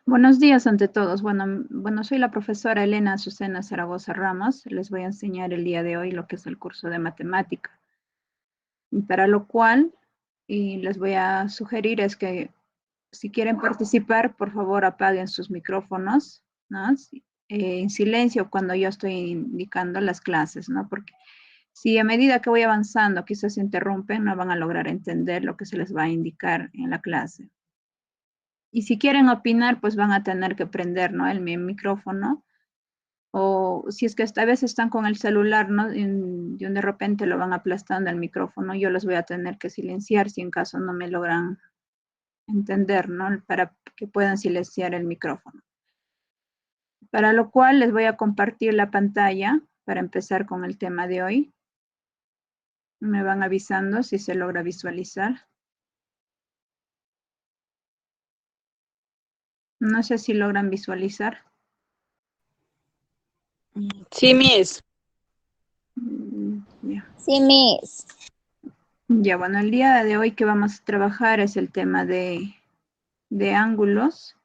Buenos días ante todos. Bueno, soy la profesora Elena Azucena Zaragoza Ramos. Les voy a enseñar el día de hoy lo que es el curso de matemática. Y para lo cual, les voy a sugerir es que si quieren participar, por favor apaguen sus micrófonos, ¿no? En silencio cuando yo estoy indicando las clases, ¿no? Porque si a medida que voy avanzando quizás se interrumpen, no van a lograr entender lo que se les va a indicar en la clase. Y si quieren opinar, pues van a tener que prender, ¿no? El micrófono. O si es que esta vez están con el celular, ¿no? Y de repente lo van aplastando el micrófono, yo los voy a tener que silenciar si en caso no me logran entender, ¿no? Para que puedan silenciar el micrófono. Para lo cual les voy a compartir la pantalla para empezar con el tema de hoy. Me van avisando si se logra visualizar. No sé si logran visualizar. Sí, Miss. Ya. Sí, Miss. Ya, bueno, el día de hoy que vamos a trabajar es el tema de ángulos.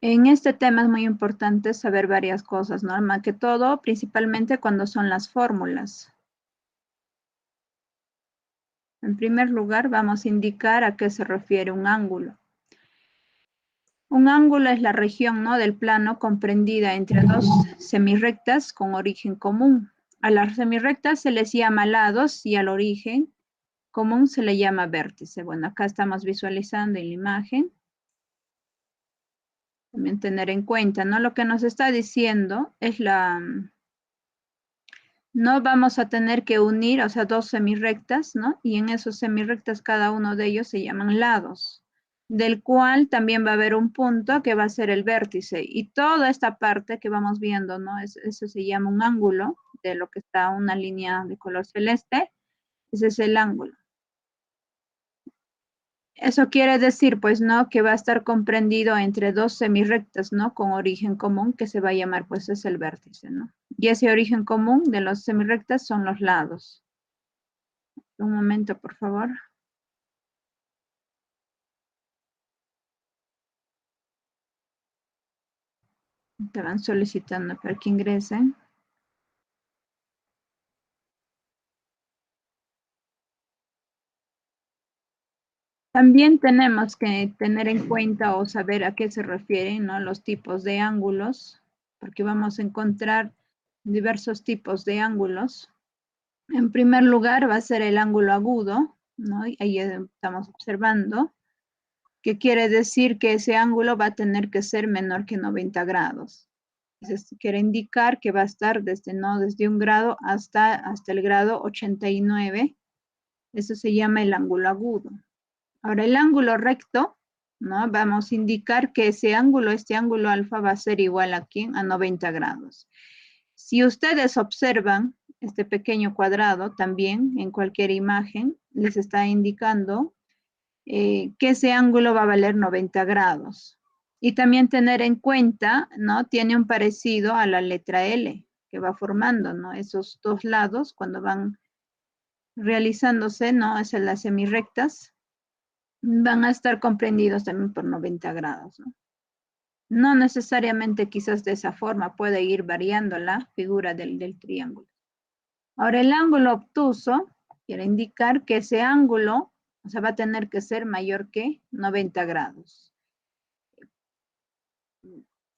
En este tema es muy importante saber varias cosas, ¿no? Más que todo, principalmente cuando son las fórmulas. En primer lugar, vamos a indicar a qué se refiere un ángulo. Un ángulo es la región, ¿no? Del plano comprendida entre dos semirrectas con origen común. A las semirrectas se les llama lados y al origen común se le llama vértice. Bueno, acá estamos visualizando en la imagen. También tener en cuenta, ¿no? Lo que nos está diciendo es no vamos a tener que unir, o sea, dos semirrectas, ¿no? Y en esos semirrectas cada uno de ellos se llaman lados, del cual también va a haber un punto que va a ser el vértice. Y toda esta parte que vamos viendo, ¿no? Eso se llama un ángulo, de lo que está una línea de color celeste, ese es el ángulo. Eso quiere decir, pues, ¿no? Que va a estar comprendido entre dos semirrectas, ¿no? Con origen común, que se va a llamar, pues, es el vértice, ¿no? Y ese origen común de los semirrectas son los lados. Un momento, por favor. Te van solicitando para que ingresen. También tenemos que tener en cuenta o saber a qué se refieren, ¿no? Los tipos de ángulos, porque vamos a encontrar diversos tipos de ángulos. En primer lugar va a ser el ángulo agudo, ¿no? Y ahí estamos observando, que quiere decir que ese ángulo va a tener que ser menor que 90 grados. Entonces, quiere indicar que va a estar desde un grado hasta el grado 89. Eso se llama el ángulo agudo. Ahora, el ángulo recto, ¿no? Vamos a indicar que este ángulo alfa va a ser igual aquí a 90 grados. Si ustedes observan este pequeño cuadrado también en cualquier imagen, les está indicando que ese ángulo va a valer 90 grados. Y también tener en cuenta, ¿no? Tiene un parecido a la letra L que va formando, ¿no? Esos dos lados cuando van realizándose, ¿no? Es en las semirrectas, van a estar comprendidos también por 90 grados, ¿no? No necesariamente quizás de esa forma, puede ir variando la figura del triángulo. Ahora, el ángulo obtuso quiere indicar que ese ángulo, o sea, va a tener que ser mayor que 90 grados.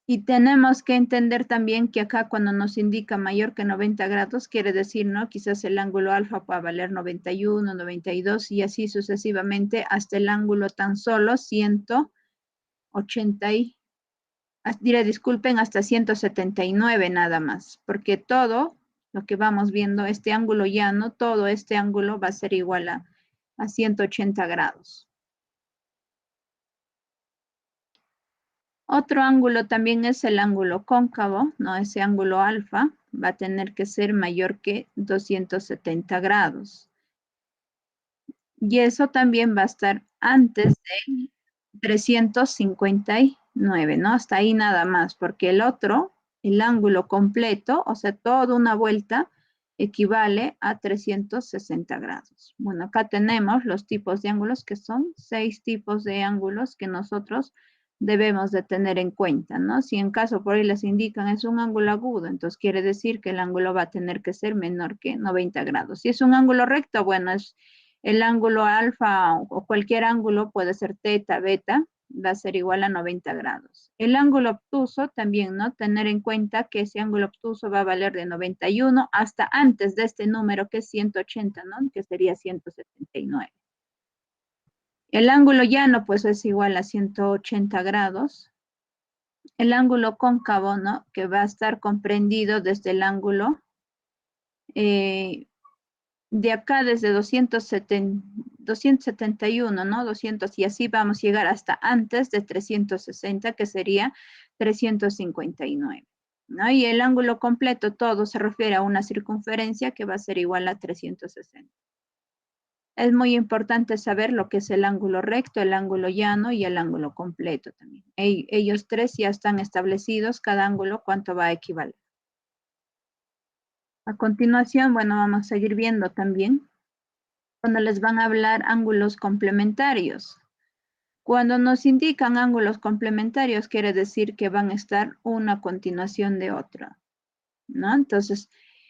Y tenemos que entender también que acá cuando nos indica mayor que 90 grados, quiere decir, ¿no? Quizás el ángulo alfa pueda valer 91, 92 y así sucesivamente hasta el ángulo tan solo 180 disculpen, hasta 179 nada más, porque todo lo que vamos viendo, este ángulo llano, todo este ángulo va a ser igual a 180 grados. Otro ángulo también es el ángulo cóncavo, ¿no? Ese ángulo alfa va a tener que ser mayor que 270 grados. Y eso también va a estar antes de 359, ¿no? Hasta ahí nada más, porque el otro, el ángulo completo, o sea, toda una vuelta, equivale a 360 grados. Bueno, acá tenemos los tipos de ángulos, que son 6 tipos de ángulos que nosotros debemos de tener en cuenta, ¿no? Si en caso por ahí les indican es un ángulo agudo, entonces quiere decir que el ángulo va a tener que ser menor que 90 grados. Si es un ángulo recto, bueno, es el ángulo alfa o cualquier ángulo, puede ser teta, beta, va a ser igual a 90 grados. El ángulo obtuso también, ¿no? Tener en cuenta que ese ángulo obtuso va a valer de 91 hasta antes de este número que es 180, ¿no? Que sería 179. El ángulo llano, pues es igual a 180 grados. El ángulo cóncavo, ¿no? Que va a estar comprendido desde el ángulo de acá desde 271, ¿no? 200, y así vamos a llegar hasta antes de 360, que sería 359, ¿no? Y el ángulo completo, todo se refiere a una circunferencia que va a ser igual a 360. Es muy importante saber lo que es el ángulo recto, el ángulo llano y el ángulo completo también. Ellos tres ya están establecidos, cada ángulo cuánto va a equivaler. A continuación, bueno, vamos a seguir viendo también cuando les van a hablar ángulos complementarios. Cuando nos indican ángulos complementarios, quiere decir que van a estar una a continuación de otra, ¿no? Entonces,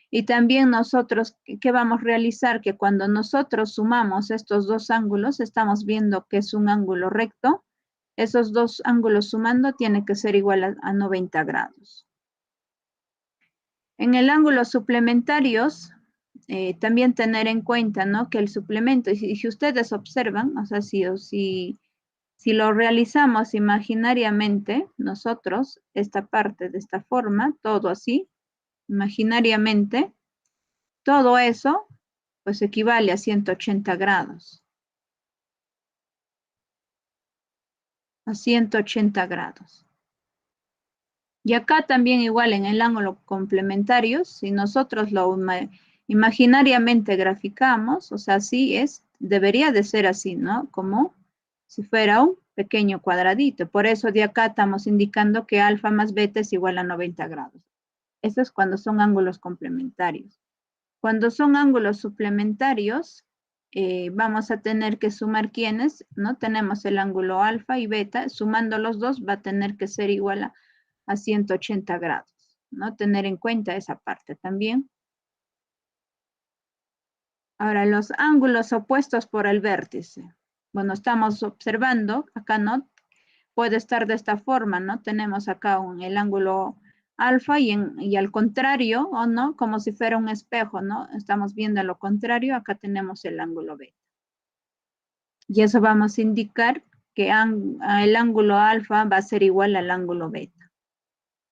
y también nosotros, ¿qué vamos a realizar? Que cuando nosotros sumamos estos dos ángulos, estamos viendo que es un ángulo recto. Esos dos ángulos sumando tiene que ser igual a 90 grados. En el ángulo suplementarios, también tener en cuenta, ¿no? Que el suplemento, y si ustedes observan, o sea, si lo realizamos imaginariamente, nosotros, esta parte de esta forma, todo así, imaginariamente, todo eso, pues equivale a 180 grados. A 180 grados. Y acá también igual en el ángulo complementario, si nosotros lo imaginariamente graficamos, o sea, así es, debería de ser así, ¿no? Como si fuera un pequeño cuadradito. Por eso de acá estamos indicando que alfa más beta es igual a 90 grados. Eso es cuando son ángulos complementarios. Cuando son ángulos suplementarios, vamos a tener que sumar quiénes, ¿no? Tenemos el ángulo alfa y beta, sumando los dos va a tener que ser igual a 180 grados, ¿no? Tener en cuenta esa parte también. Ahora, los ángulos opuestos por el vértice. Bueno, estamos observando, acá no, puede estar de esta forma, ¿no? Tenemos acá el ángulo alfa y al contrario, ¿o no? Como si fuera un espejo, ¿no? Estamos viendo lo contrario, acá tenemos el ángulo beta. Y eso vamos a indicar que el ángulo alfa va a ser igual al ángulo beta.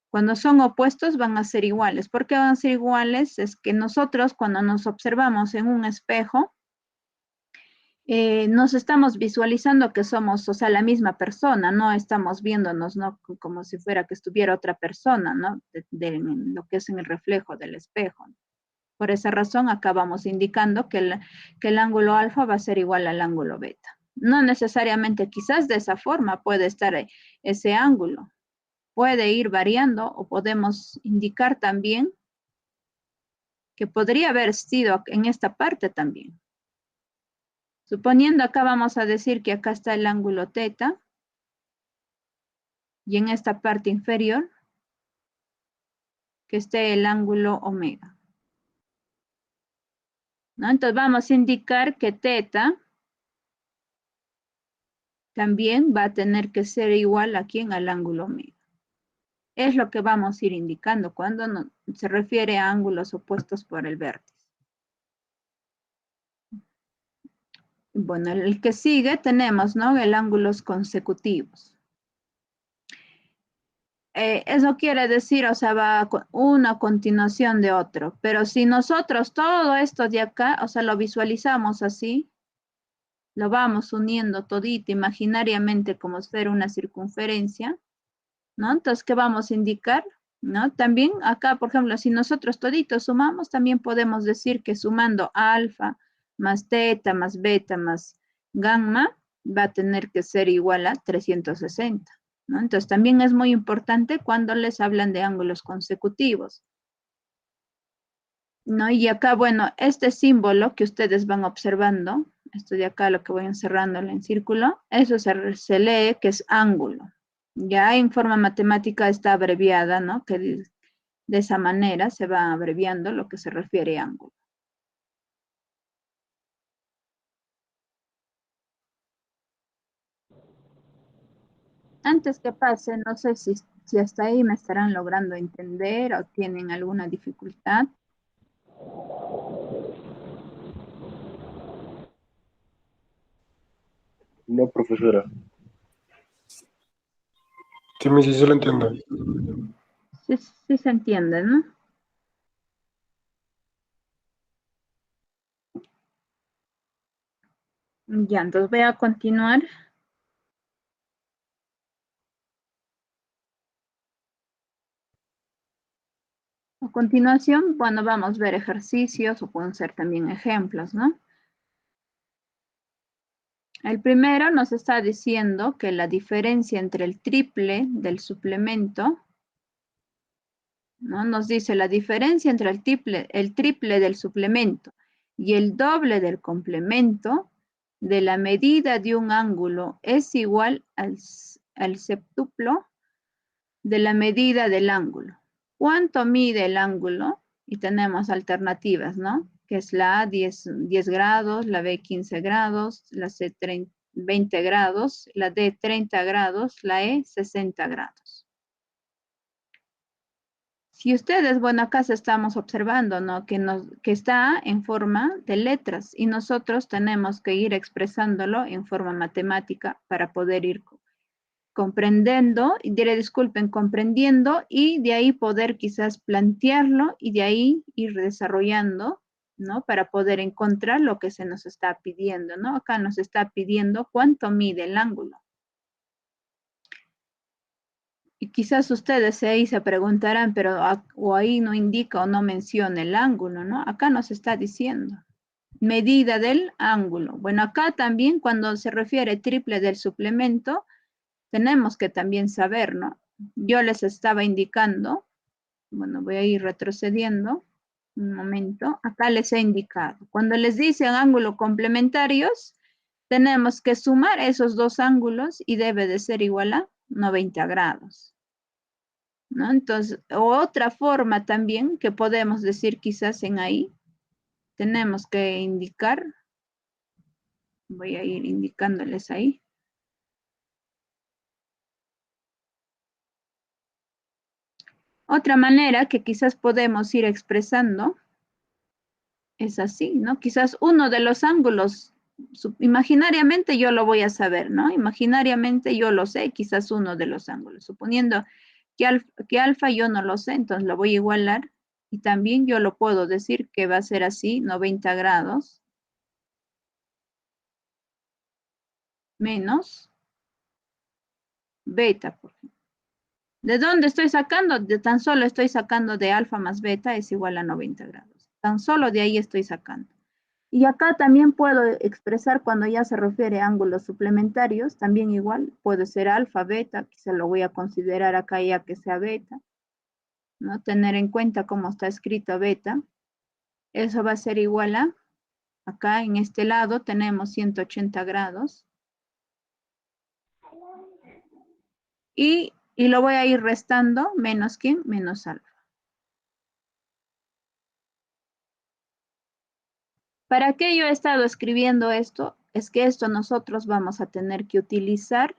Cuando son opuestos van a ser iguales. ¿Por qué van a ser iguales? Es que nosotros cuando nos observamos en un espejo, nos estamos visualizando que somos, o sea, la misma persona, no estamos viéndonos, ¿no? Como si fuera que estuviera otra persona, ¿no? De lo que es en el reflejo del espejo. Por esa razón, acá vamos indicando que el ángulo alfa va a ser igual al ángulo beta. No necesariamente, quizás de esa forma puede estar ese ángulo. Puede ir variando o podemos indicar también que podría haber sido en esta parte también. Suponiendo acá vamos a decir que acá está el ángulo teta y en esta parte inferior que esté el ángulo omega, ¿no? Entonces vamos a indicar que teta también va a tener que ser igual aquí al ángulo omega. Es lo que vamos a ir indicando cuando se refiere a ángulos opuestos por el vértice. Bueno, el que sigue tenemos, ¿no? El ángulos consecutivos. Eso quiere decir, o sea, va uno a continuación de otro. Pero si nosotros todo esto de acá, o sea, lo visualizamos así, lo vamos uniendo todito imaginariamente como si fuera una circunferencia, ¿no? Entonces, ¿qué vamos a indicar? ¿No? También acá, por ejemplo, si nosotros toditos sumamos, también podemos decir que sumando alfa más teta más beta más gamma va a tener que ser igual a 360, ¿no? Entonces, también es muy importante cuando les hablan de ángulos consecutivos. ¿no? Y acá, bueno, este símbolo que ustedes van observando, esto de acá, lo que voy encerrándolo en círculo, eso se lee que es ángulo. Ya en forma matemática está abreviada, ¿no? Que de esa manera se va abreviando lo que se refiere a ángulo. Antes que pase, no sé si hasta ahí me estarán logrando entender o tienen alguna dificultad. No, profesora. Sí, sí, se lo entiendo. Sí, sí se entiende, ¿no? Ya, entonces voy a continuar. A continuación, bueno, vamos a ver ejercicios o pueden ser también ejemplos, ¿no? El primero nos está diciendo que la diferencia entre el triple del suplemento, ¿no? Nos dice la diferencia entre el triple del suplemento y el doble del complemento de la medida de un ángulo es igual al septuplo de la medida del ángulo. ¿Cuánto mide el ángulo? Y tenemos alternativas, ¿no? Que es la A 10 grados, la B 15 grados, la C 20 grados, la D 30 grados, la E 60 grados. Si ustedes, bueno, acá estamos observando, ¿no? Que está en forma de letras y nosotros tenemos que ir expresándolo en forma matemática para poder ir comprendiendo, disculpen, comprendiendo y de ahí poder quizás plantearlo y de ahí ir desarrollando, ¿no? Para poder encontrar lo que se nos está pidiendo, ¿no? Acá nos está pidiendo cuánto mide el ángulo. Y quizás ustedes ahí se preguntarán, pero o ahí no indica o no menciona el ángulo, ¿no? Acá nos está diciendo medida del ángulo. Bueno, acá también cuando se refiere triple del suplemento, tenemos que también saber, ¿no? Yo les estaba indicando, bueno, voy a ir retrocediendo un momento, acá les he indicado, cuando les dicen ángulos complementarios, tenemos que sumar esos dos ángulos y debe de ser igual a 90 grados, ¿no? Entonces, otra forma también que podemos decir quizás en ahí, tenemos que indicar, voy a ir indicándoles ahí. Otra manera que quizás podemos ir expresando es así, ¿no? Quizás uno de los ángulos, imaginariamente yo lo voy a saber, ¿no? Imaginariamente yo lo sé, quizás uno de los ángulos. Suponiendo que alfa yo no lo sé, entonces lo voy a igualar y también yo lo puedo decir que va a ser así, 90 grados menos beta, por ejemplo. ¿De dónde estoy sacando? De tan solo estoy sacando de alfa más beta es igual a 90 grados. Tan solo de ahí estoy sacando. Y acá también puedo expresar cuando ya se refiere a ángulos suplementarios, también igual puede ser alfa, beta, que se lo voy a considerar acá ya que sea beta, ¿no? Tener en cuenta cómo está escrito beta. Eso va a ser igual a, acá en este lado tenemos 180 grados. Y lo voy a ir restando menos ¿quién? Menos alfa. ¿Para qué yo he estado escribiendo esto? Es que esto nosotros vamos a tener que utilizar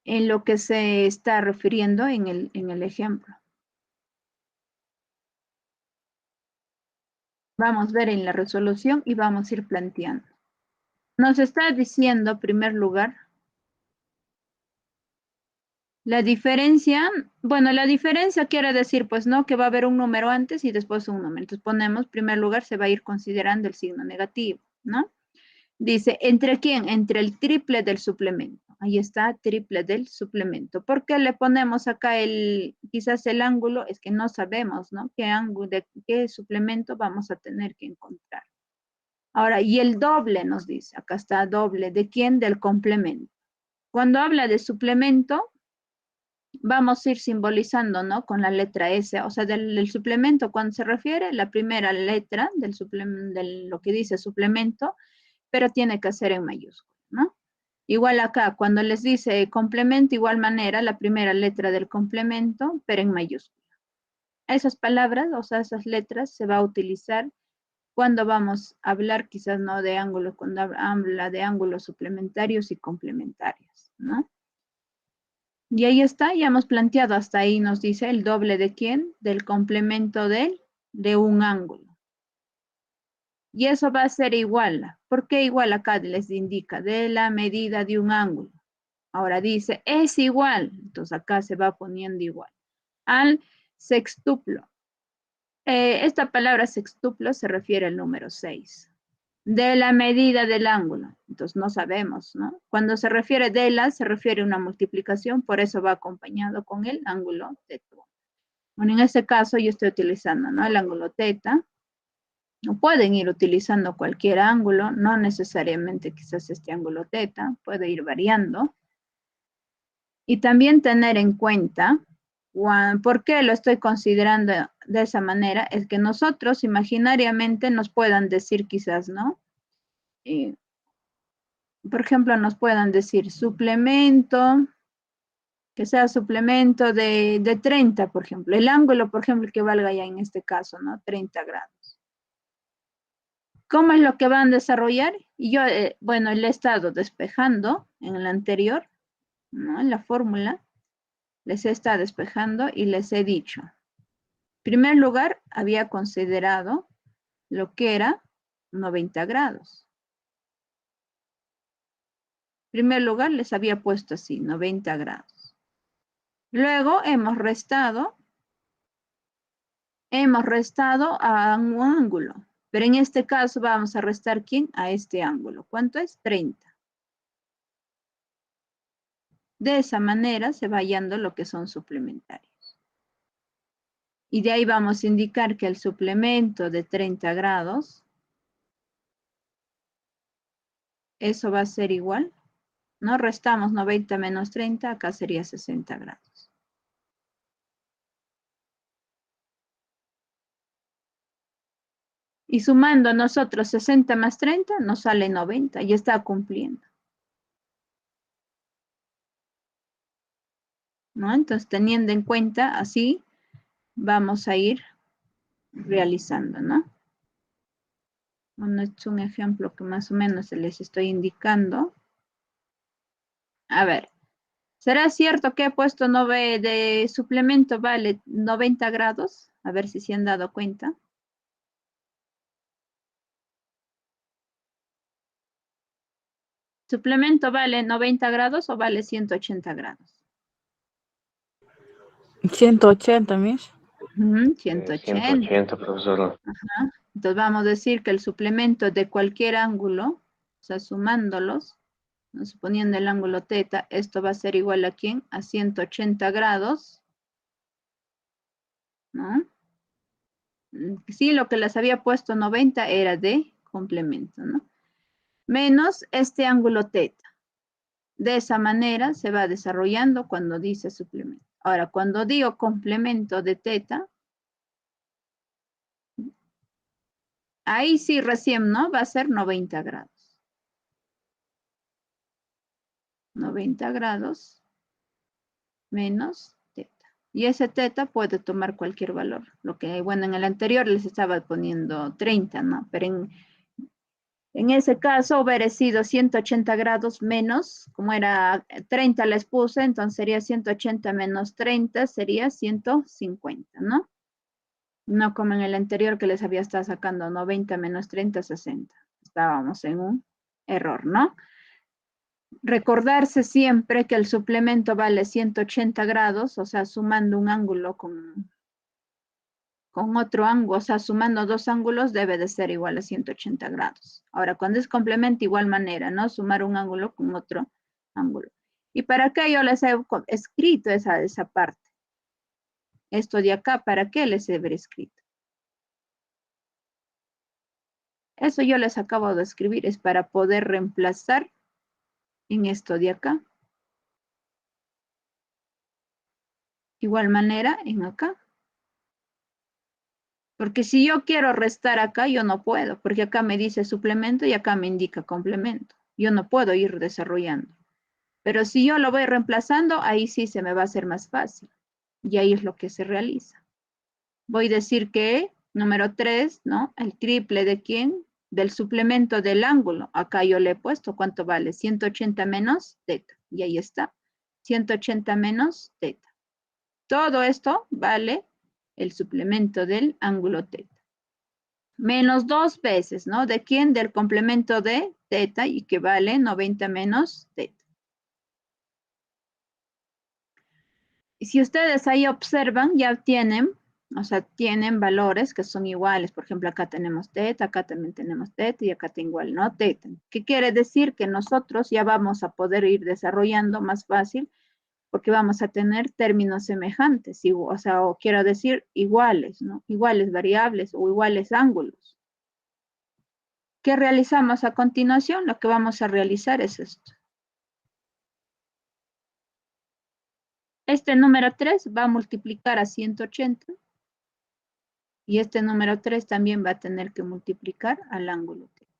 en lo que se está refiriendo en el ejemplo. Vamos a ver en la resolución y vamos a ir planteando. Nos está diciendo, en primer lugar, la diferencia, bueno, la diferencia quiere decir, pues, no, que va a haber un número antes y después un número. Entonces ponemos, en primer lugar, se va a ir considerando el signo negativo, ¿no? Dice, ¿entre quién? Entre el triple del suplemento. Ahí está, triple del suplemento. ¿Por qué le ponemos acá quizás el ángulo? Es que no sabemos, ¿no? ¿Qué ángulo, de qué suplemento vamos a tener que encontrar? Ahora, y el doble nos dice, acá está doble, ¿de quién? Del complemento. Cuando habla de suplemento, vamos a ir simbolizando, ¿no? Con la letra S, o sea, del suplemento, cuando se refiere, la primera letra del suplemento, de lo que dice suplemento, pero tiene que ser en mayúscula, ¿no? Igual acá, cuando les dice complemento, igual manera, la primera letra del complemento, pero en mayúscula. Esas palabras, o sea, esas letras se va a utilizar cuando vamos a hablar quizás no de ángulos, cuando habla de ángulos suplementarios y complementarios, ¿no? Y ahí está, ya hemos planteado hasta ahí, nos dice el doble de quién, del complemento de un ángulo. Y eso va a ser igual. ¿Por qué igual acá les indica? De la medida de un ángulo. Ahora dice, es igual. Entonces acá se va poniendo igual. Al sextuplo. Esta palabra sextuplo se refiere al número 6. De la medida del ángulo. Entonces no sabemos, ¿no? Cuando se refiere de la, se refiere a una multiplicación, por eso va acompañado con el ángulo teta. Bueno, en este caso yo estoy utilizando, ¿no? El ángulo teta. Pueden ir utilizando cualquier ángulo, no necesariamente quizás este ángulo teta, puede ir variando. Y también tener en cuenta, ¿por qué lo estoy considerando de esa manera? Es que nosotros imaginariamente nos puedan decir quizás, ¿no? Por ejemplo, nos puedan decir suplemento, que sea suplemento de 30, por ejemplo. El ángulo, por ejemplo, que valga ya en este caso, ¿no? 30 grados. ¿Cómo es lo que van a desarrollar? Y yo, bueno, le he estado despejando en el anterior, ¿no? En la fórmula, les he estado despejando y les he dicho. En primer lugar, había considerado lo que era 90 grados. En primer lugar, les había puesto así, 90 grados. Luego hemos restado a un ángulo, pero en este caso vamos a restar ¿quién? A este ángulo. ¿Cuánto es? 30. De esa manera se va hallando lo que son suplementarios. Y de ahí vamos a indicar que el suplemento de 30 grados, eso va a ser igual, ¿no? Restamos 90 menos 30, acá sería 60 grados. Y sumando nosotros 60 más 30, nos sale 90, y está cumpliendo. ¿No? Entonces, teniendo en cuenta así, vamos a ir realizando, ¿no? Bueno, es un ejemplo que más o menos les estoy indicando. A ver, ¿será cierto que he puesto de suplemento vale 90 grados? A ver si se han dado cuenta. ¿Suplemento vale 90 grados o vale 180 grados? 180, Miss. 180. 180, profesora. Ajá. Entonces vamos a decir que el suplemento de cualquier ángulo, o sea, sumándolos, ¿no? Suponiendo el ángulo teta, esto va a ser igual a ¿quién? A 180 grados, ¿no? Sí, lo que les había puesto 90 era de complemento, ¿no? Menos este ángulo teta. De esa manera se va desarrollando cuando dice suplemento. Ahora, cuando digo complemento de teta, ahí sí recién, ¿no? Va a ser 90 grados. 90 grados menos teta. Y ese teta puede tomar cualquier valor. Lo que, bueno, en el anterior les estaba poniendo 30, ¿no? Pero en ese caso hubiera sido 180 grados menos, como era 30 les puse, entonces sería 180 menos 30, sería 150, ¿no? No como en el anterior que les había estado sacando 90 menos 30, 60. Estábamos en un error, ¿no? Recordarse siempre que el suplemento vale 180 grados, o sea, sumando un ángulo con otro ángulo, o sea, sumando dos ángulos debe de ser igual a 180 grados. Ahora, cuando es complemento, igual manera, ¿no? Sumar un ángulo con otro ángulo. ¿Y para qué yo les he escrito esa parte? Esto de acá, ¿para qué les he escrito? Eso yo les acabo de escribir, es para poder reemplazar en esto de acá. Igual manera en acá. Porque si yo quiero restar acá, yo no puedo, porque acá me dice suplemento y acá me indica complemento. Yo no puedo ir desarrollando. Pero si yo lo voy reemplazando, ahí sí se me va a hacer más fácil. Y ahí es lo que se realiza. Voy a decir que número 3, ¿no? El triple de quién? Del suplemento del ángulo. Acá yo le he puesto cuánto vale. 180 menos teta. Y ahí está. 180 menos teta. Todo esto vale el suplemento del ángulo teta. Menos 2 veces, ¿no? ¿De quién? Del complemento de teta y que vale 90 menos teta. Y si ustedes ahí observan, ya tienen, o sea, tienen valores que son iguales. Por ejemplo, acá tenemos teta, acá también tenemos teta y acá tengo igual, ¿no? Teta. ¿Qué quiere decir? Que nosotros ya vamos a poder ir desarrollando más fácil porque vamos a tener términos semejantes, o sea, o quiero decir iguales, ¿no? Iguales variables o iguales ángulos. ¿Qué realizamos a continuación? Lo que vamos a realizar es esto. Este número 3 va a multiplicar a 180 y este número 3 también va a tener que multiplicar al ángulo teta.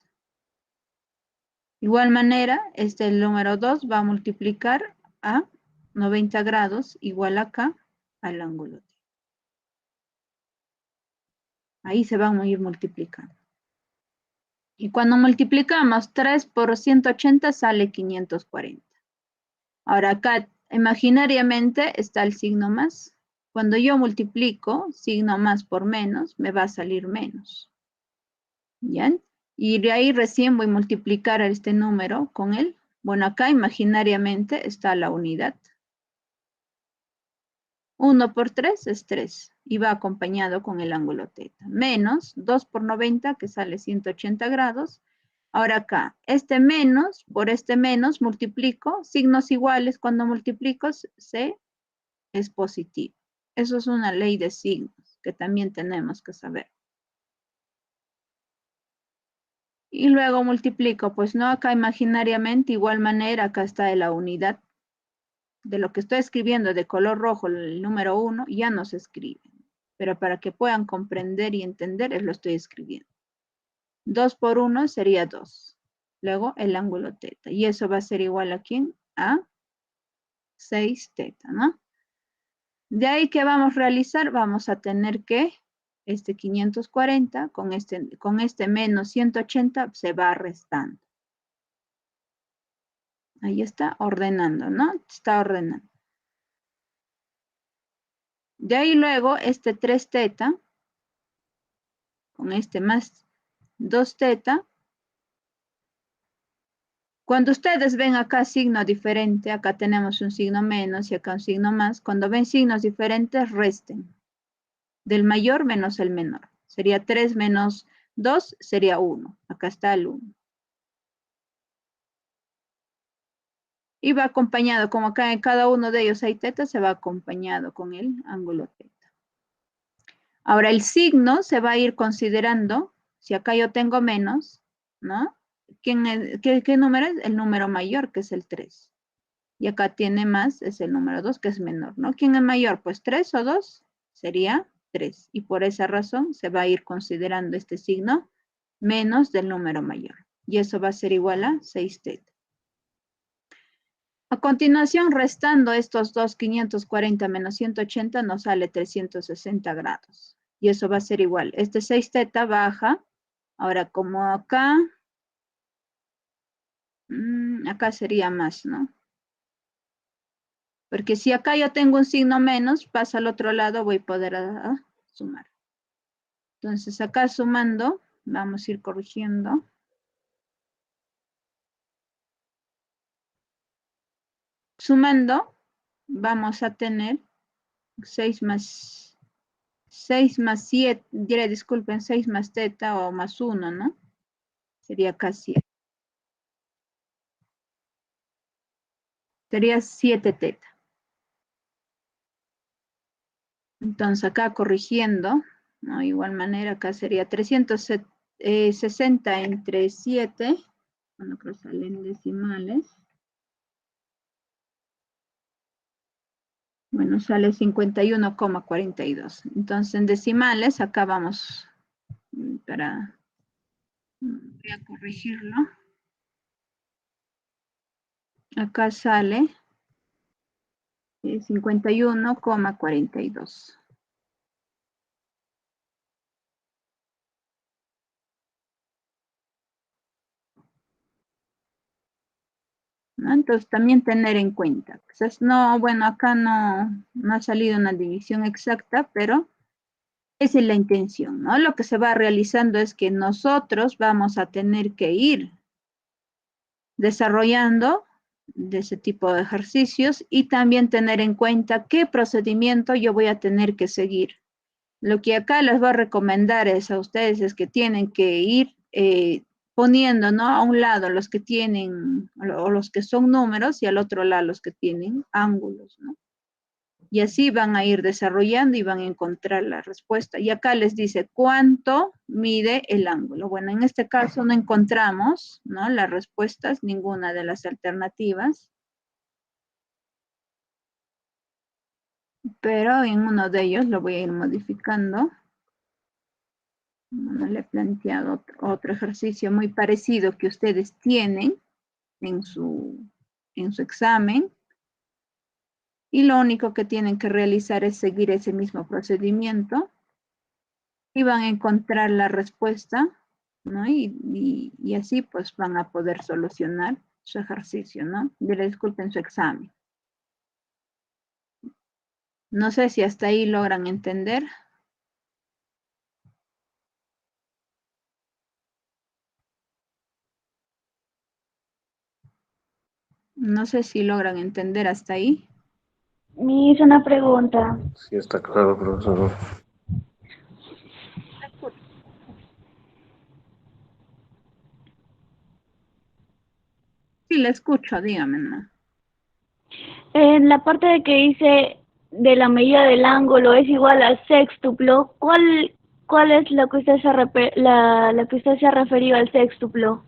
Igual manera, este número 2 va a multiplicar a 90 grados igual acá al ángulo teta. Ahí se van a ir multiplicando. Y cuando multiplicamos 3 por 180 sale 540. Ahora acá imaginariamente está el signo más. Cuando yo multiplico signo más por menos, me va a salir menos. ¿Bien? Y de ahí recién voy a multiplicar este número con él. Bueno, acá imaginariamente está la unidad. 1 por 3 es 3 y va acompañado con el ángulo teta. Menos 2 por 90 que sale 180 grados. Ahora acá, este menos por este menos multiplico, signos iguales cuando multiplico es positivo. Eso es una ley de signos que también tenemos que saber. Y luego multiplico, pues no acá imaginariamente, igual manera, acá está la unidad. De lo que estoy escribiendo de color rojo, el número 1, ya no se escribe. Pero para que puedan comprender y entender, lo estoy escribiendo. 2 por 1 sería 2. Luego el ángulo teta. Y eso va a ser igual a ¿quién? A 6 teta, ¿no? De ahí, ¿qué vamos a realizar? Vamos a tener que este 540 con este menos 180 se va restando. Ahí está ordenando, ¿no? Está ordenando. De ahí luego este 3 teta con este más 2 teta. Cuando ustedes ven acá signo diferente, acá tenemos un signo menos y acá un signo más. Cuando ven signos diferentes, resten. Del mayor menos el menor. Sería 3 menos 2, sería 1. Acá está el 1. Y va acompañado, como acá en cada uno de ellos hay teta, se va acompañado con el ángulo teta. Ahora el signo se va a ir considerando, si acá yo tengo menos, ¿no? ¿Qué número es? El número mayor, que es el 3. Y acá tiene más, es el número 2, que es menor, ¿no? ¿Quién es mayor? Pues 3 o 2 sería 3. Y por esa razón se va a ir considerando este signo menos del número mayor. Y eso va a ser igual a 6 teta. A continuación, restando estos dos, 540 menos 180, nos sale 360 grados. Y eso va a ser igual. Este 6 teta baja. Ahora, como acá, acá sería más, ¿no? Porque si acá yo tengo un signo menos, pasa al otro lado, voy a poder sumar. Entonces, acá sumando, vamos a ir corrigiendo. Sumando, vamos a tener 6 más 7, disculpen, 6 más teta o más 1, ¿no? Sería casi. Sería 7 teta. Entonces acá corrigiendo, ¿no? Igual manera acá sería 360 entre 7. Bueno, creo que salen decimales. Bueno, sale 51,42. Entonces, en decimales, acá vamos voy a corregirlo. Acá sale 51,42. ¿No? Entonces, también tener en cuenta. Quizás no, bueno, acá no ha salido una división exacta, pero esa es la intención, ¿no? Lo que se va realizando es que nosotros vamos a tener que ir desarrollando de ese tipo de ejercicios y también tener en cuenta qué procedimiento yo voy a tener que seguir. Lo que acá les voy a recomendar es a ustedes es que tienen que ir poniendo, ¿no? A un lado los que tienen, o los que son números y al otro lado los que tienen ángulos, ¿no? Y así van a ir desarrollando y van a encontrar la respuesta. Y acá les dice cuánto mide el ángulo. Bueno, en este caso no encontramos, ¿no? Las respuestas, ninguna de las alternativas. Pero en uno de ellos lo voy a ir modificando. Bueno, le he planteado otro ejercicio muy parecido que ustedes tienen en su examen. Y lo único que tienen que realizar es seguir ese mismo procedimiento. Y van a encontrar la respuesta, ¿no? Y así pues van a poder solucionar su ejercicio, ¿no? Disculpen su examen. No sé si hasta ahí logran entender. No sé si logran entender hasta ahí. Me hizo una pregunta. Sí, está claro, profesor. Sí, la escucho, dígame, ¿no? En la parte de que dice de la medida del ángulo es igual al sextuplo, ¿cuál es lo que usted la que usted se ha referido al sextuplo?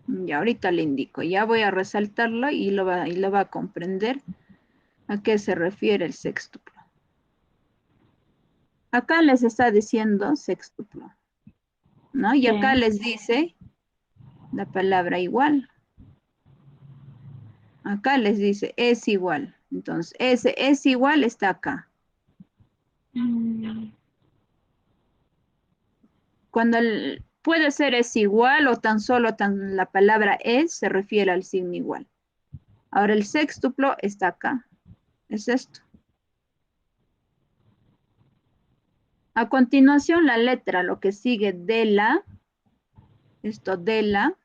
Ya ahorita le indico, ya voy a resaltarlo y lo va a comprender a qué se refiere el sextuplo. Acá les está diciendo sextuplo, ¿no? Y Sí. acá les dice la palabra igual. Acá les dice es igual. Entonces, ese es igual está acá. Cuando puede ser es igual o tan solo la palabra es se refiere al signo igual. Ahora el sextuplo está acá. Es esto. A continuación la letra, lo que sigue de la, esto de la,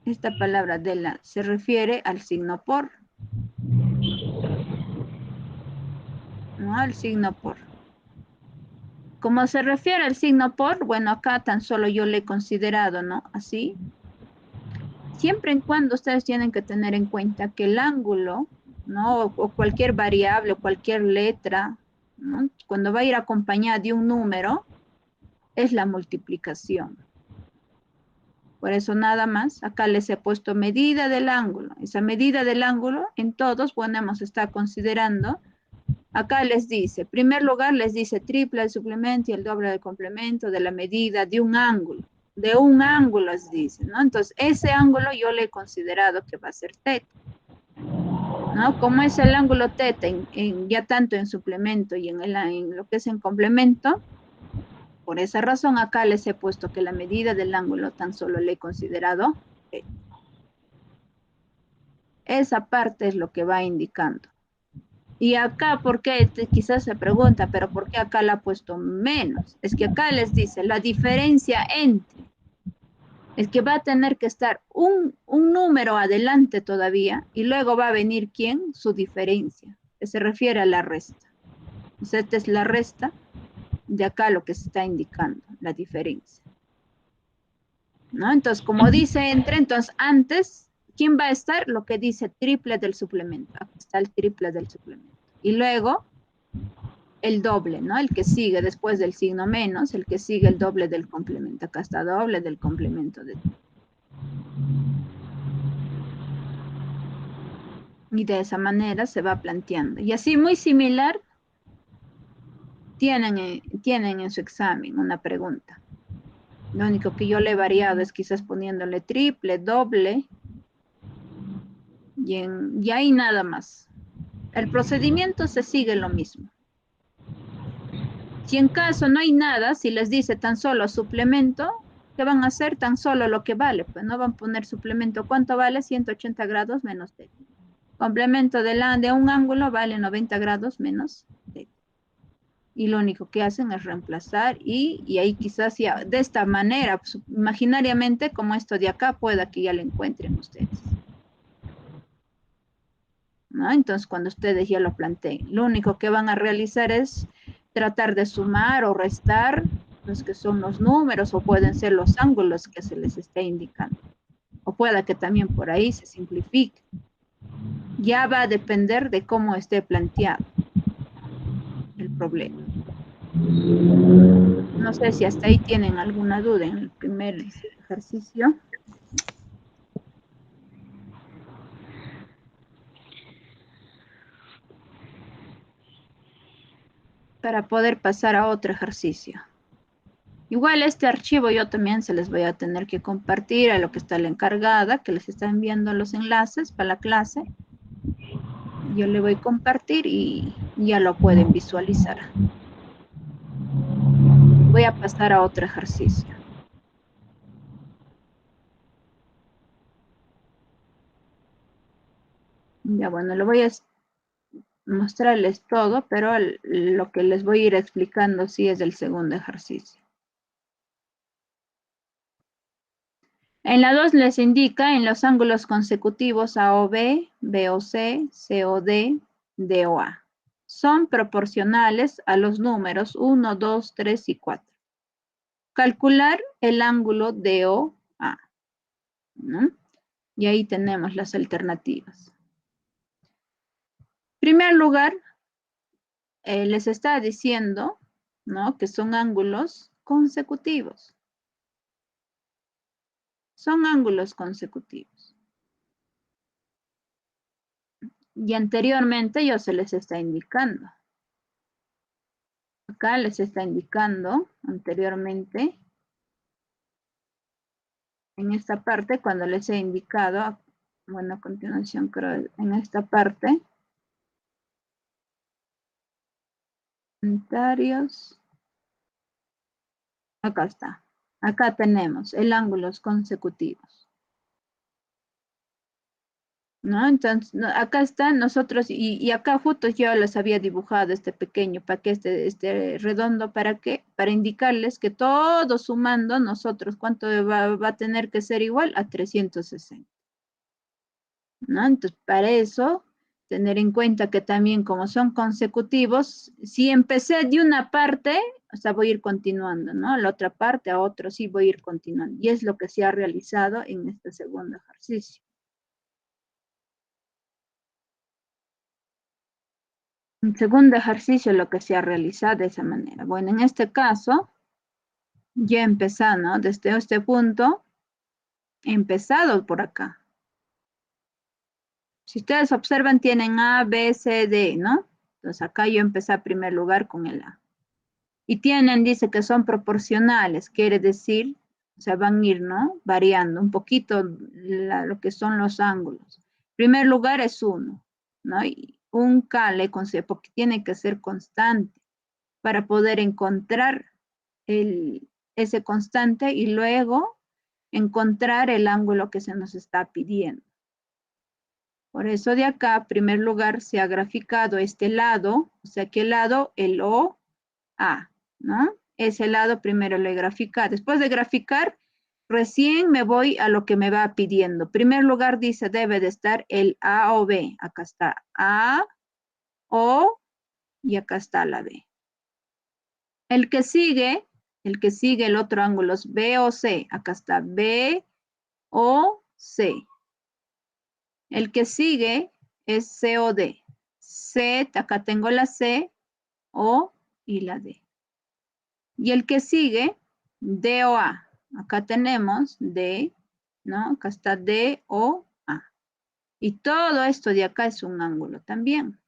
esta palabra de la se refiere al signo por. ¿No? Al signo por. Como se refiere al signo por, bueno, acá tan solo yo le he considerado, ¿no? Así. Siempre en cuando ustedes tienen que tener en cuenta que el ángulo, ¿no? O cualquier variable, o cualquier letra, ¿no? Cuando va a ir acompañada de un número, es la multiplicación. Por eso nada más, acá les he puesto medida del ángulo. Esa medida del ángulo, en todos podemos estar considerando. Acá les dice, en primer lugar les dice triple del suplemento y el doble del complemento de la medida de un ángulo. De un ángulo les dice, ¿no? Entonces, ese ángulo yo le he considerado que va a ser teta, ¿no? Como es el ángulo teta ya tanto en suplemento y en lo que es en complemento, por esa razón acá les he puesto que la medida del ángulo tan solo le he considerado teta. Esa parte es lo que va indicando. Y acá, ¿por qué? Quizás se pregunta, pero ¿por qué acá la ha puesto menos? Es que acá les dice la diferencia entre. Es que va a tener que estar un número adelante todavía y luego va a venir ¿quién? Su diferencia, que se refiere a la resta. Entonces, esta es la resta de acá lo que se está indicando, la diferencia. ¿No? Entonces, como dice entre, entonces antes, ¿quién va a estar? Lo que dice triple del suplemento. Aquí está el triple del suplemento. Y luego, el doble, ¿no? El que sigue después del signo menos, el que sigue el doble del complemento. Acá está doble del complemento de. Y de esa manera se va planteando. Y así muy similar, tienen en su examen una pregunta. Lo único que yo le he variado es quizás poniéndole triple, doble, y ahí nada más. El procedimiento se sigue lo mismo. Si en caso no hay nada, si les dice tan solo suplemento, ¿qué van a hacer? Tan solo lo que vale, pues no van a poner suplemento. ¿Cuánto vale? 180 grados menos t. Complemento de un ángulo vale 90 grados menos t. Y lo único que hacen es reemplazar y ahí quizás ya de esta manera, pues, imaginariamente como esto de acá, pueda que ya lo encuentren ustedes. ¿No? Entonces cuando ustedes ya lo planteen, lo único que van a realizar es tratar de sumar o restar los que son los números o pueden ser los ángulos que se les esté indicando. O pueda que también por ahí se simplifique. Ya va a depender de cómo esté planteado el problema. No sé si hasta ahí tienen alguna duda en el primer ejercicio. Para poder pasar a otro ejercicio. Igual este archivo yo también se les voy a tener que compartir a lo que está la encargada, que les está enviando los enlaces para la clase. Yo le voy a compartir y ya lo pueden visualizar. Voy a pasar a otro ejercicio. Ya bueno, lo voy a mostrarles todo, pero lo que les voy a ir explicando sí es el segundo ejercicio. En la 2 les indica en los ángulos consecutivos AOB, BOC, COD, DOA. Son proporcionales a los números 1, 2, 3 y 4. Calcular el ángulo DOA. ¿No? Y ahí tenemos las alternativas. En primer lugar, les está diciendo, ¿no?, que son ángulos consecutivos. Son ángulos consecutivos. Y anteriormente yo se les está indicando. Acá les está indicando anteriormente, en esta parte, cuando les he indicado, bueno, a continuación creo, en esta parte, comentarios, acá está. Acá tenemos el ángulos consecutivos. ¿No? Entonces, acá están nosotros, y acá justo yo les había dibujado este pequeño paquete, este redondo, ¿para qué? Para indicarles que todo sumando nosotros, ¿cuánto va a tener que ser igual? A 360. ¿No? Entonces, para eso, tener en cuenta que también como son consecutivos, si empecé de una parte, o sea, voy a ir continuando, ¿no? La otra parte a otro, sí voy a ir continuando. Y es lo que se ha realizado en este segundo ejercicio. Un segundo ejercicio lo que se ha realizado de esa manera. Bueno, en este caso, ya he empezado, ¿no? Desde este punto, he empezado por acá. Si ustedes observan, tienen A, B, C, D, ¿no? Entonces acá yo empecé en primer lugar con el A. Y tienen, dice que son proporcionales, quiere decir, o sea, van a ir, ¿no? Variando un poquito lo que son los ángulos. En primer lugar es 1, ¿no? Y un K le considero, porque tiene que ser constante para poder encontrar ese constante y luego encontrar el ángulo que se nos está pidiendo. Por eso de acá, en primer lugar, se ha graficado este lado, o sea, ¿qué lado? El OA, ¿no? Ese lado primero lo he graficado. Después de graficar, recién me voy a lo que me va pidiendo. En primer lugar dice, debe de estar el A o B. Acá está A, O, y acá está la B. El que sigue el otro ángulo es B o C. Acá está B o C. El que sigue es C o D. C, acá tengo la C, O y la D. Y el que sigue, D o A. Acá tenemos D, ¿no? Acá está D o A. Y todo esto de acá es un ángulo también.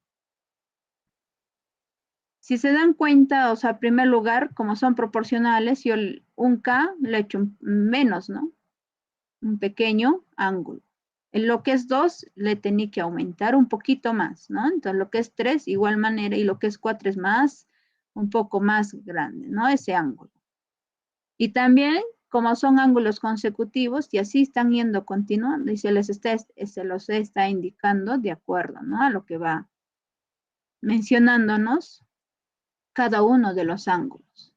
Si se dan cuenta, o sea, en primer lugar, como son proporcionales, yo un K le echo menos, ¿no? Un pequeño ángulo. En lo que es 2, le tenía que aumentar un poquito más, ¿no? Entonces, lo que es 3, igual manera, y lo que es 4 es más, un poco más grande, ¿no? Ese ángulo. Y también, como son ángulos consecutivos, y así están yendo continuando, y se los está indicando de acuerdo, ¿no? A lo que va mencionándonos cada uno de los ángulos.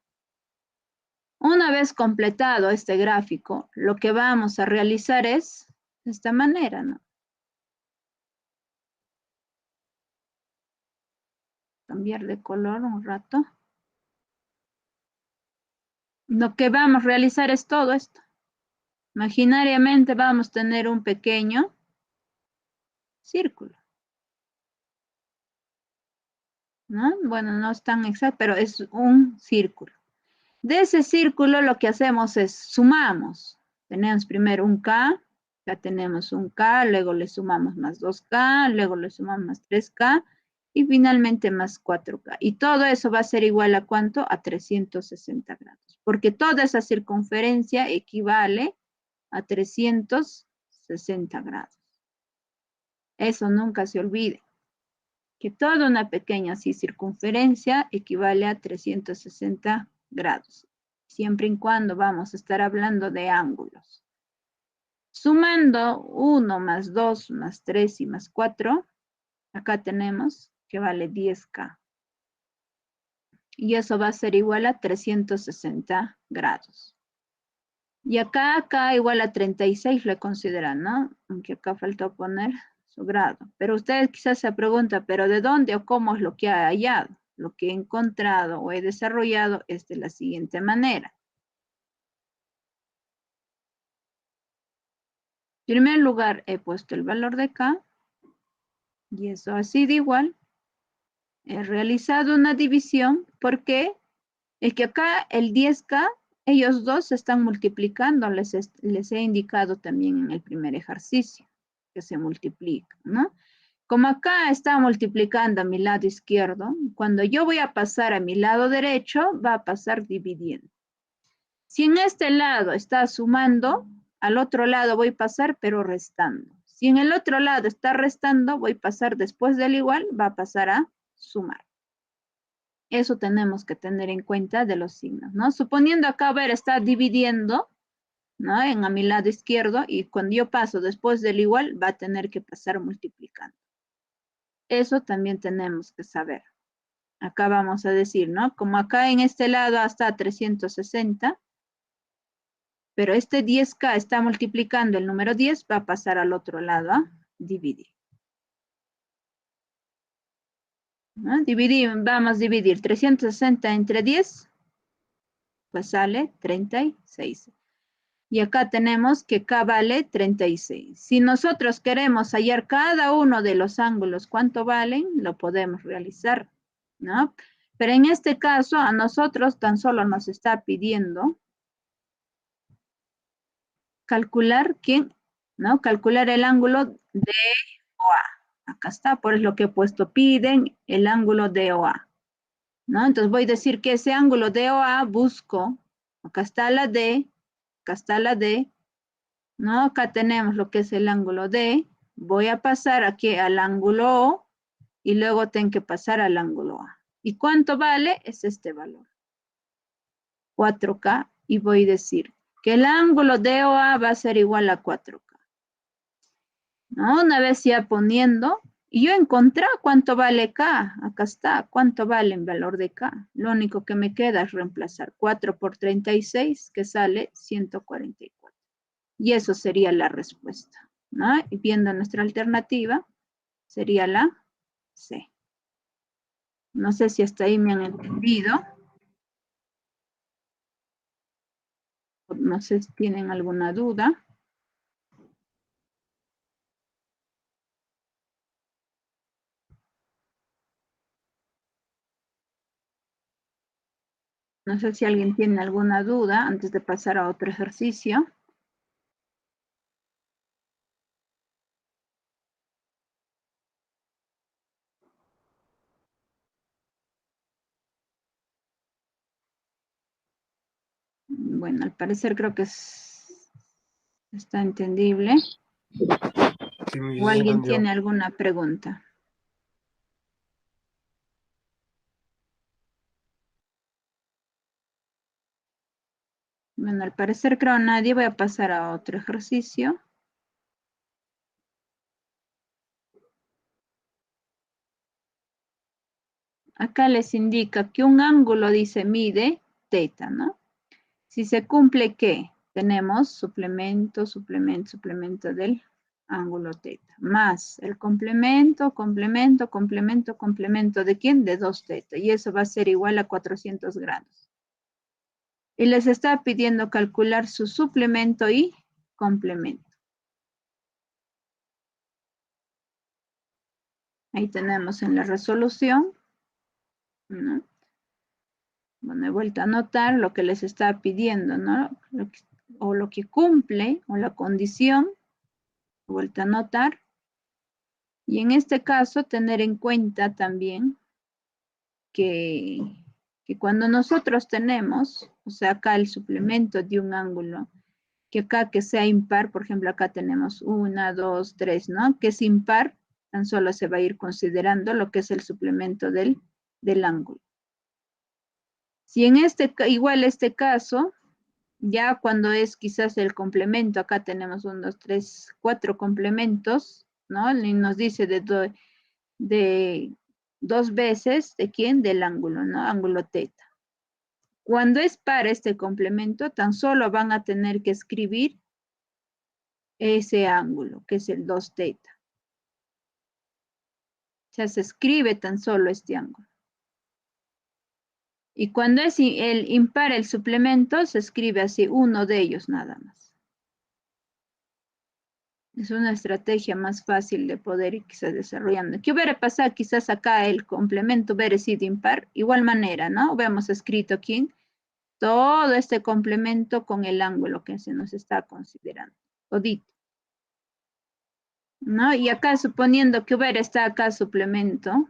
Una vez completado este gráfico, lo que vamos a realizar es de esta manera, ¿no? Cambiar de color un rato. Lo que vamos a realizar es todo esto. Imaginariamente vamos a tener un pequeño círculo, ¿no? Bueno, no es tan exacto, pero es un círculo. De ese círculo lo que hacemos es sumamos. Tenemos primero un K, ya tenemos un K, luego le sumamos más 2K, luego le sumamos más 3K y finalmente más 4K. Y todo eso va a ser igual a ¿cuánto? A 360 grados. Porque toda esa circunferencia equivale a 360 grados. Eso nunca se olvide. Que toda una pequeña circunferencia equivale a 360 grados. Siempre y cuando vamos a estar hablando de ángulos. Sumando 1 más 2 más 3 y más 4, acá tenemos que vale 10K. Y eso va a ser igual a 360 grados. Y acá igual a 36 le consideran, ¿no? Aunque acá faltó poner su grado. Pero ustedes quizás se preguntan, ¿pero de dónde o cómo es lo que ha hallado? Lo que he encontrado o he desarrollado es de la siguiente manera. En primer lugar, he puesto el valor de K. Y eso así de igual. He realizado una división. ¿Por qué? Es que acá el 10K, ellos dos se están multiplicando. Les he indicado también en el primer ejercicio que se multiplican, ¿no? Como acá está multiplicando a mi lado izquierdo, cuando yo voy a pasar a mi lado derecho, va a pasar dividiendo. Si en este lado está sumando, al otro lado voy a pasar, pero restando. Si en el otro lado está restando, voy a pasar después del igual, va a pasar a sumar. Eso tenemos que tener en cuenta de los signos, ¿no? Suponiendo acá, a ver, está dividiendo, ¿no? A mi lado izquierdo, y cuando yo paso después del igual, va a tener que pasar multiplicando. Eso también tenemos que saber. Acá vamos a decir, ¿no? Como acá en este lado hasta 360, pero este 10K está multiplicando el número 10, va a pasar al otro lado a dividir. ¿No? Vamos a dividir 360 entre 10, pues sale 36. Y acá tenemos que K vale 36. Si nosotros queremos hallar cada uno de los ángulos cuánto valen, lo podemos realizar, ¿no? Pero en este caso, a nosotros tan solo nos está pidiendo calcular ¿quién? ¿No? Calcular el ángulo de OA. Acá está, por eso lo que he puesto, piden el ángulo de OA. ¿No? Entonces voy a decir que ese ángulo de OA busco, acá está la D, acá está la D, ¿no? Acá tenemos lo que es el ángulo D, voy a pasar aquí al ángulo O y luego tengo que pasar al ángulo A. ¿Y cuánto vale? Es este valor, 4K, y voy a decir que el ángulo de OA va a ser igual a 4K. ¿No? Una vez ya poniendo, y yo encontré cuánto vale K, acá está, cuánto vale en valor de K. Lo único que me queda es reemplazar 4 por 36, que sale 144. Y eso sería la respuesta, ¿no? Y viendo nuestra alternativa, sería la C. No sé si hasta ahí me han entendido. No sé si tienen alguna duda. No sé si alguien tiene alguna duda antes de pasar a otro ejercicio. Bueno, al parecer creo que está entendible. Sí, mi ¿O alguien entendió. tiene alguna pregunta? Bueno, al parecer creo nadie. Voy a pasar a otro ejercicio. Acá les indica que un ángulo, dice, mide teta, ¿no? Si se cumple, ¿qué? Tenemos suplemento, suplemento, suplemento del ángulo teta, más el complemento, complemento, complemento, complemento, ¿de quién? De 2 teta, y eso va a ser igual a 400 grados. Y les está pidiendo calcular su suplemento y complemento. Ahí tenemos en la resolución, ¿no? Bueno, he vuelto a anotar lo que les está pidiendo, ¿no? Lo que cumple, o la condición, he vuelto a anotar. Y en este caso, tener en cuenta también que cuando nosotros tenemos, o sea, acá el suplemento de un ángulo, que acá que sea impar, por ejemplo, acá tenemos 1, 2, 3, ¿no? Que es impar, tan solo se va a ir considerando lo que es el suplemento del ángulo. Si en igual este caso, ya cuando es quizás el complemento, acá tenemos 1, 2, 3, 4 complementos, ¿no? Y nos dice de 2 veces, ¿de quién? Del ángulo, ¿no? Ángulo teta. Cuando es para este complemento, tan solo van a tener que escribir ese ángulo, que es el 2 teta. O sea, se escribe tan solo este ángulo. Y cuando es el impar el suplemento, se escribe así, uno de ellos nada más. Es una estrategia más fácil de poder ir quizás desarrollando. ¿Qué hubiera pasado quizás acá el complemento hubiera sido impar? Igual manera, ¿no? Hubiéramos escrito aquí todo este complemento con el ángulo que se nos está considerando. Todito. ¿No? Y acá suponiendo que hubiera estado acá suplemento,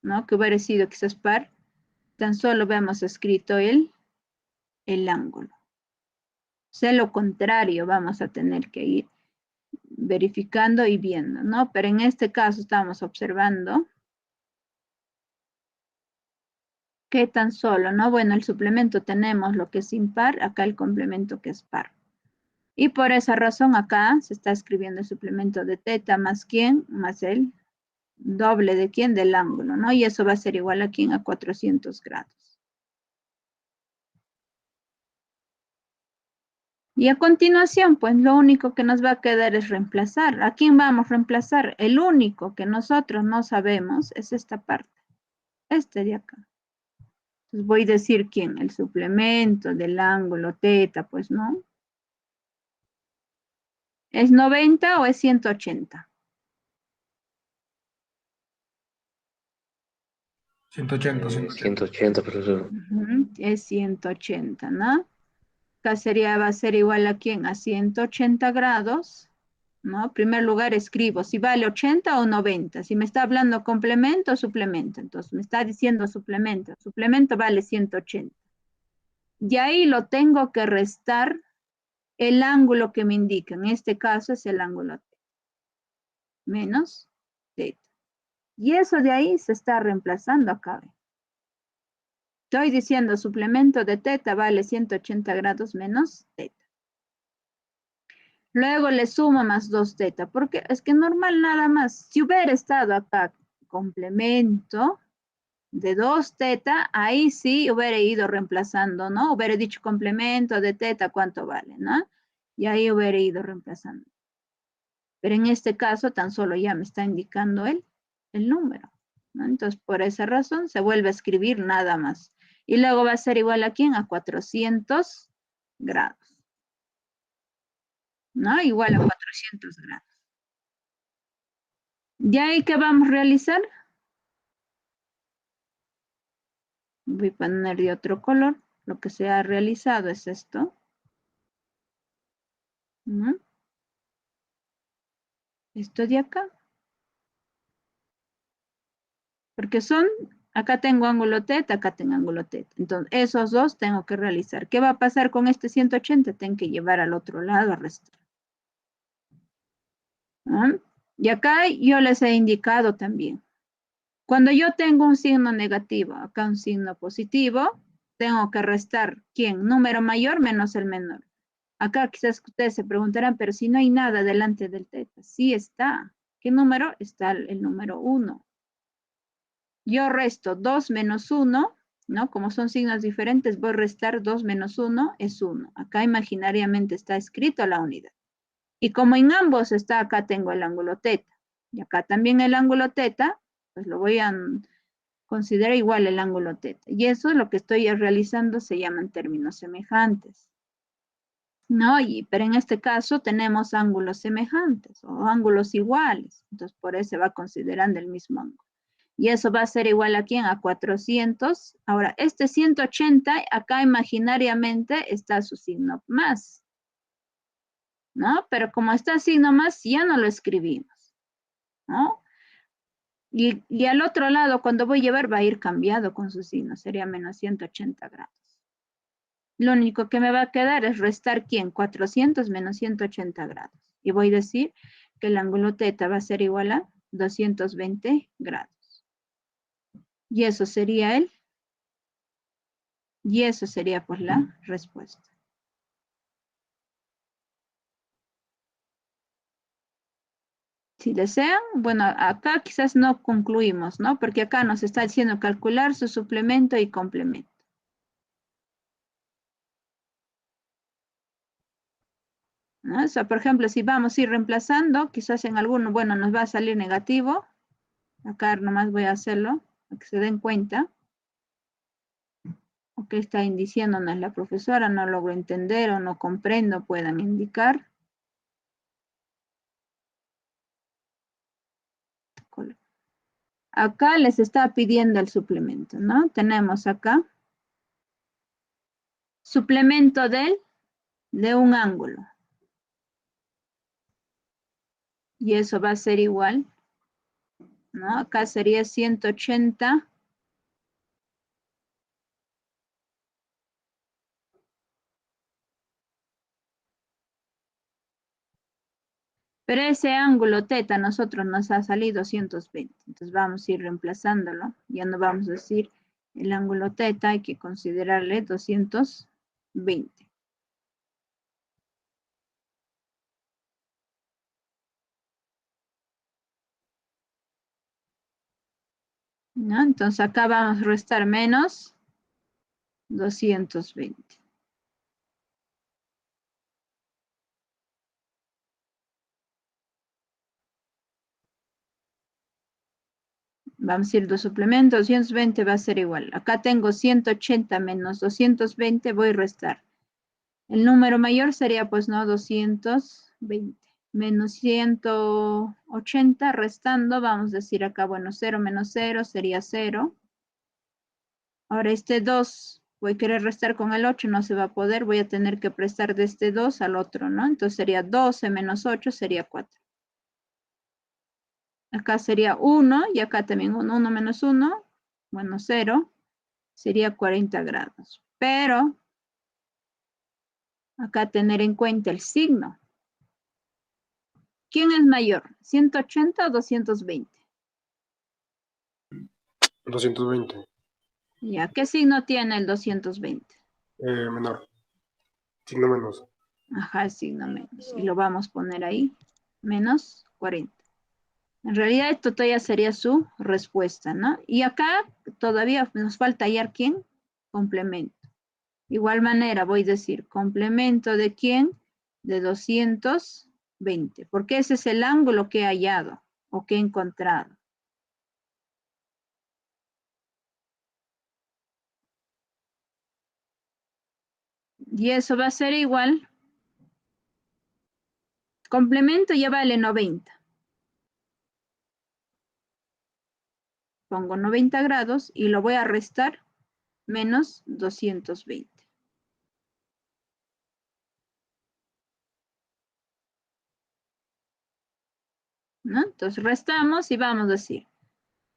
¿no? Que hubiera sido quizás par, tan solo hemos escrito el ángulo. O sea, lo contrario vamos a tener que ir verificando y viendo, ¿no? Pero en este caso estamos observando que tan solo, ¿no? Bueno, el suplemento tenemos lo que es impar, acá el complemento que es par. Y por esa razón acá se está escribiendo el suplemento de teta más quién, más el doble de quién, del ángulo, ¿no? Y eso va a ser igual a quién, a 400 grados. Y a continuación, pues lo único que nos va a quedar es reemplazar. ¿A quién vamos a reemplazar? El único que nosotros no sabemos es esta parte, este de acá. Entonces voy a decir quién, el suplemento del ángulo teta, pues no. ¿Es 90 o es 180? 180, 180. 180, profesor. Es 180, ¿no? Acá va a ser igual a quién, a 180 grados, ¿no? En primer lugar escribo si vale 80 o 90. Si me está hablando complemento o suplemento. Entonces me está diciendo suplemento. Suplemento vale 180. Y ahí lo tengo que restar el ángulo que me indica. En este caso es el ángulo teta. Menos teta. Y eso de ahí se está reemplazando acá. Estoy diciendo suplemento de teta vale 180 grados menos teta. Luego le sumo más 2 teta, porque es que normal nada más. Si hubiera estado acá complemento de 2 teta, ahí sí hubiera ido reemplazando, ¿no? Hubiera dicho complemento de teta, ¿cuánto vale, no? Y ahí hubiera ido reemplazando. Pero en este caso tan solo ya me está indicando el número, ¿no? Entonces, por esa razón se vuelve a escribir nada más. Y luego va a ser igual a quién? A 400 grados. ¿No? Igual a 400 grados. ¿Ya ahí qué vamos a realizar? Voy a poner de otro color. Lo que se ha realizado es esto. ¿No? Esto de acá. Porque son Acá tengo ángulo teta, acá tengo ángulo teta. Entonces, esos dos tengo que realizar. ¿Qué va a pasar con este 180? Tengo que llevar al otro lado a restar. ¿Ah? Y acá yo les he indicado también. Cuando yo tengo un signo negativo, acá un signo positivo, tengo que restar, ¿quién? Número mayor menos el menor. Acá quizás ustedes se preguntarán, pero si no hay nada delante del teta. Sí está. ¿Qué número? Está el número 1. Yo resto 2 menos 1, ¿no? Como son signos diferentes, voy a restar 2 menos 1 es 1. Acá imaginariamente está escrito la unidad. Y como en ambos está, acá tengo el ángulo teta. Y acá también el ángulo teta, pues lo voy a considerar igual el ángulo teta. Y eso es lo que estoy realizando, se llaman términos semejantes. ¿No? Pero en este caso tenemos ángulos semejantes o ángulos iguales. Entonces por eso se va considerando el mismo ángulo. Y eso va a ser igual a ¿quién? A 400. Ahora, este 180, acá imaginariamente está su signo más. ¿No? Pero como está signo más, ya no lo escribimos. ¿No? Y al otro lado, cuando voy a llevar, va a ir cambiado con su signo. Sería menos 180 grados. Lo único que me va a quedar es restar ¿quién? 400 menos 180 grados. Y voy a decir que el ángulo teta va a ser igual a 220 grados. Y eso sería pues la respuesta. Si desean, bueno, acá quizás no concluimos, ¿no? Porque acá nos está diciendo calcular su suplemento y complemento. ¿No? O sea, por ejemplo, si vamos a ir reemplazando, quizás en alguno, bueno, nos va a salir negativo. Acá nomás voy a hacerlo, para que se den cuenta. O que está diciéndonos la profesora, no logro entender o no comprendo, puedan indicar. Acá les está pidiendo el suplemento, ¿no? Tenemos acá suplemento de un ángulo. Y eso va a ser igual, ¿no? Acá sería 180 pero ese ángulo teta a nosotros nos ha salido 220. Entonces vamos a ir reemplazándolo. Ya no vamos a decir el ángulo teta, hay que considerarle 220. ¿No? Entonces acá vamos a restar menos 220. Vamos a ir de suplemento, 220 va a ser igual. Acá tengo 180 menos 220, voy a restar. El número mayor sería pues no 220 menos 180 restando, vamos a decir acá, bueno, 0 menos 0 sería 0. Ahora este 2, voy a querer restar con el 8, no se va a poder, voy a tener que prestar de este 2 al otro, ¿no? Entonces sería 12 menos 8 sería 4. Acá sería 1 y acá también 1 menos 1, bueno, 0, sería 40 grados. Pero acá tener en cuenta el signo. ¿Quién es mayor? ¿180 o 220? 220. Ya, ¿qué signo tiene el 220? Menor. Signo menos. Ajá, el signo menos. Y lo vamos a poner ahí, menos 40. En realidad esto todavía sería su respuesta, ¿no? Y acá todavía nos falta hallar quién, complemento. Igual manera voy a decir complemento de quién, de 220, porque ese es el ángulo que he hallado o que he encontrado. Y eso va a ser igual. Complemento ya vale 90. Pongo 90 grados y lo voy a restar menos 220. ¿No? Entonces restamos y vamos a decir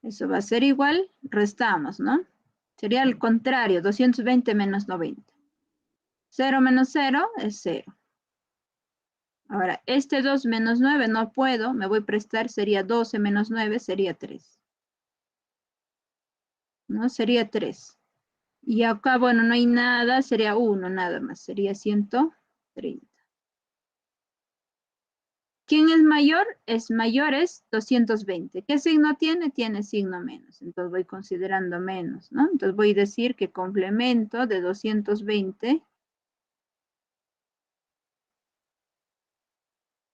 Eso va a ser igual, restamos, ¿no? Sería al contrario, 220 menos 90. 0 menos 0 es 0. Ahora, este 2 menos 9 no puedo, me voy a prestar, sería 12 menos 9, sería 3. ¿No? Sería 3. Y acá, bueno, no hay nada, sería 1 nada más, sería 130. ¿Quién es mayor? Mayor es 220. ¿Qué signo tiene? Tiene signo menos. Entonces voy considerando menos, ¿no? Entonces voy a decir que complemento de 220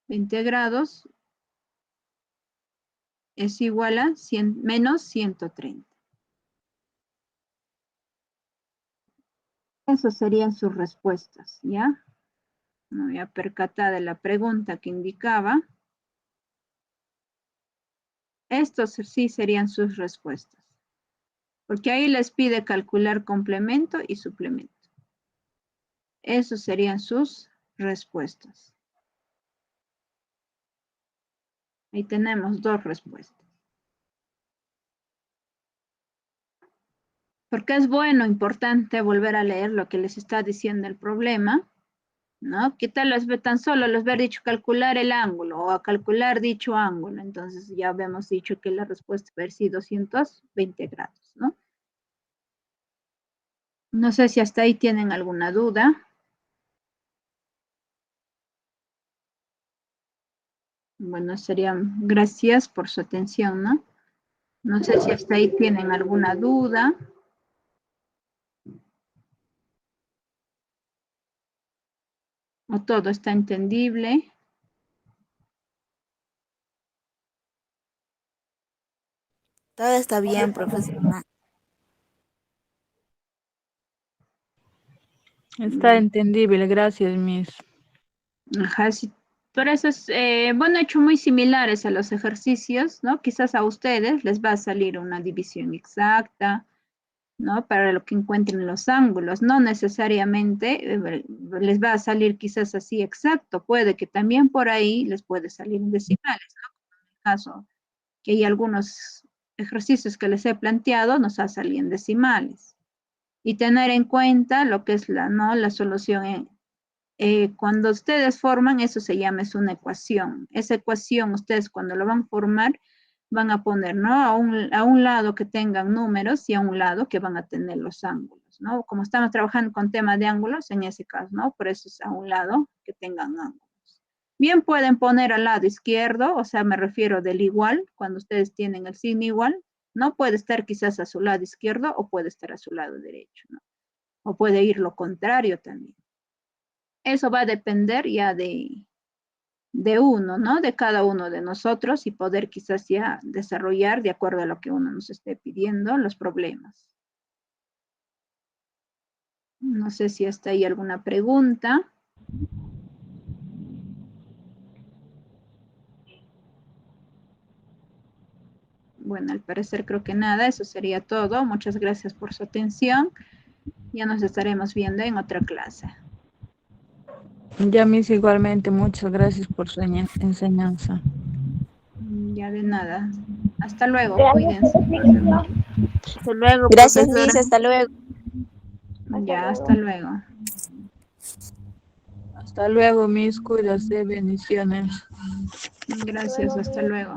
20 grados es igual a menos 130. Esas serían sus respuestas, ¿ya? Me voy a percatar de la pregunta que indicaba. Estos sí serían sus respuestas. Porque ahí les pide calcular complemento y suplemento. Esas serían sus respuestas. Ahí tenemos 2 respuestas. Porque es bueno, importante volver a leer lo que les está diciendo el problema, ¿no? ¿Qué tal tan solo les haber dicho calcular el ángulo o a calcular dicho ángulo? Entonces ya habíamos dicho que la respuesta va a ser 220 grados, ¿no? No sé si hasta ahí tienen alguna duda. Bueno, serían gracias por su atención, ¿no? No sé si hasta ahí tienen alguna duda. O todo está entendible. Todo está bien, profesora. Está entendible, gracias, Miss. Ajá, sí. Por eso es, bueno, he hecho muy similares a los ejercicios, ¿no? Quizás a ustedes les va a salir una división exacta, ¿no? Para lo que encuentren los ángulos, no necesariamente les va a salir quizás así exacto, puede que también por ahí les puede salir en decimales, ¿no? Como en el caso que hay algunos ejercicios que les he planteado, nos ha salido en decimales. Y tener en cuenta lo que es la solución cuando ustedes forman, eso se llama, es una ecuación. Esa ecuación, ustedes cuando lo van a formar, van a poner, ¿no? A un lado que tengan números y a un lado que van a tener los ángulos, ¿no? Como estamos trabajando con temas de ángulos, en ese caso, ¿no? Por eso es a un lado que tengan ángulos. Bien pueden poner al lado izquierdo, o sea, me refiero del igual, cuando ustedes tienen el signo igual, ¿no? Puede estar quizás a su lado izquierdo o puede estar a su lado derecho, ¿no? O puede ir lo contrario también. Eso va a depender ya de uno, ¿no? De cada uno de nosotros y poder quizás ya desarrollar de acuerdo a lo que uno nos esté pidiendo los problemas. No sé si hasta ahí alguna pregunta. Bueno, al parecer creo que nada, eso sería todo. Muchas gracias por su atención. Ya nos estaremos viendo en otra clase. Ya, Miss, igualmente, muchas gracias por su enseñanza. Ya de nada. Hasta luego, Gracias, cuídense. profesor. Hasta luego, Gracias, profesora. Miss. Hasta luego. Ya, hasta luego. Hasta luego, Miss. Cuídate, bendiciones. Gracias, hasta luego.